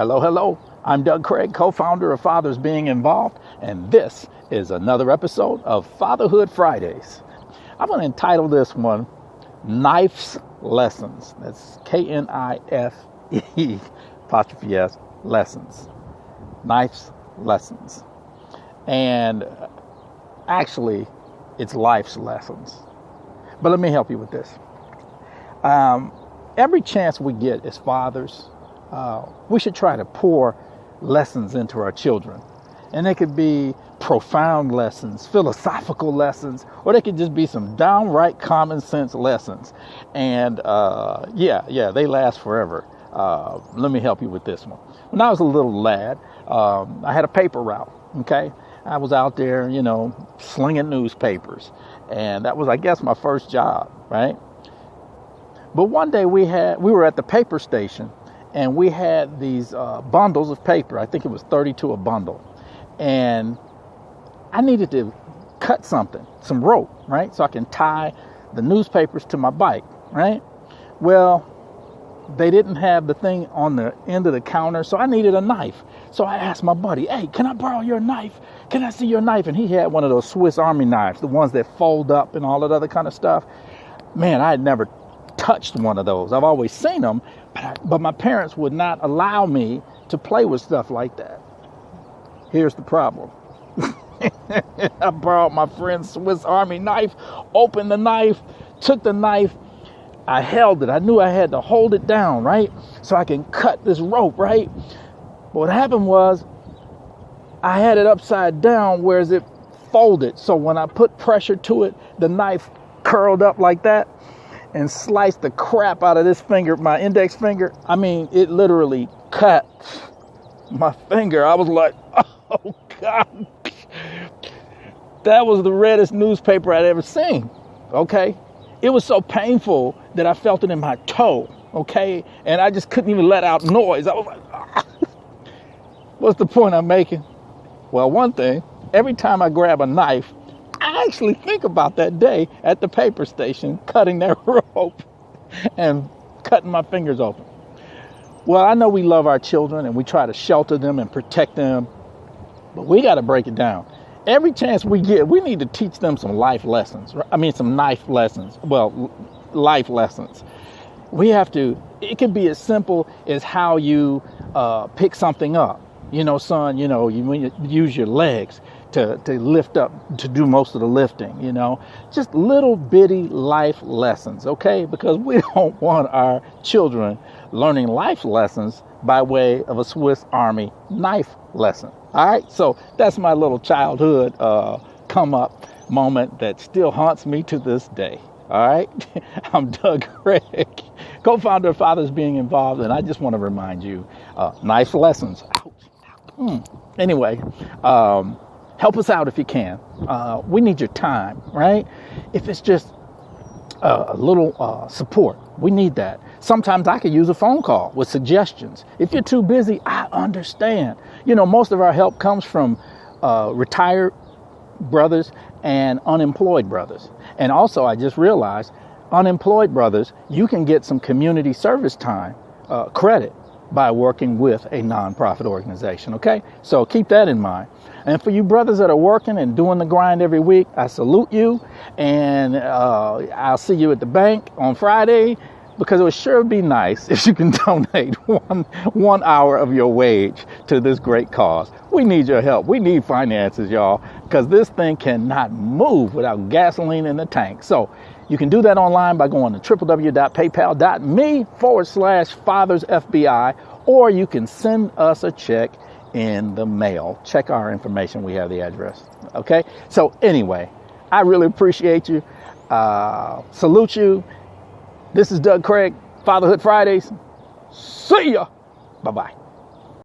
Hello, hello. I'm Doug Craig, co-founder of Fathers Being Involved, and this is another episode of Fatherhood Fridays. I'm going to entitle this one, Knife's Lessons. That's K-N-I-F-E apostrophe S, lessons. Knife's Lessons. And actually, it's life's lessons. But let me help you with this. Every chance we get as fathers, we should try to pour lessons into our children. And they could be profound lessons, philosophical lessons, or they could just be some downright common sense lessons. And they last forever. Let me help you with this one. When I was a little lad, I had a paper route, okay? I was out there, slinging newspapers. And that was, I guess, my first job, right? But one day we were at the paper station, and we had these bundles of paper. I think it was 32 a bundle. And I needed to cut some rope, right? So I can tie the newspapers to my bike, right? Well, they didn't have the thing on the end of the counter, so I needed a knife. So I asked my buddy, hey, can I borrow your knife? Can I see your knife? And he had one of those Swiss Army knives, the ones that fold up and all that other kind of stuff. Man, I had never touched one of those. I've always seen them, but my parents would not allow me to play with stuff like that. Here's the problem. I borrowed my friend's Swiss Army knife, opened the knife, took the knife, I held it. I knew I had to hold it down, right? So I can cut this rope, right? But what happened was I had it upside down, whereas it folded. So when I put pressure to it, the knife curled up like that and sliced the crap out of this finger, my index finger. I mean, it literally cut my finger. I was like, oh God. That was the reddest newspaper I'd ever seen, okay? It was so painful that I felt it in my toe, okay? And I just couldn't even let out noise. I was like, ah. What's the point I'm making? Well, one thing, every time I grab a knife, I actually think about that day at the paper station, cutting that rope and cutting my fingers open. Well, I know we love our children and we try to shelter them and protect them, but we got to break it down. Every chance we get, we need to teach them some life lessons. Some knife lessons. Well, life lessons. We have to, it can be as simple as how you pick something up. Son, you use your legs to lift up, to do most of the lifting, Just little bitty life lessons, okay? Because we don't want our children learning life lessons by way of a Swiss Army knife lesson. All right, so that's my little childhood come up moment that still haunts me to this day. All right, I'm Doug Craig, co-founder of Fathers Being Involved, and I just want to remind you, knife lessons. Ouch. Anyway, help us out if you can. We need your time, right? If it's just a little support, we need that. Sometimes I could use a phone call with suggestions. If you're too busy, I understand. Most of our help comes from retired brothers and unemployed brothers. And also, I just realized, unemployed brothers, you can get some community service time credit by working with a nonprofit organization, okay? So keep that in mind. And for you brothers that are working and doing the grind every week, I salute you. And I'll see you at the bank on Friday, because it would sure be nice if you can donate one hour of your wage to this great cause. We need your help. We need finances, y'all, because this thing cannot move without gasoline in the tank. So you can do that online by going to www.paypal.me/FathersFBI, or you can send us a check in the mail. Check our information. We have the address. Okay. So anyway, I really appreciate you. Salute you. This is Doug Craig, Fatherhood Fridays. See ya. Bye-bye.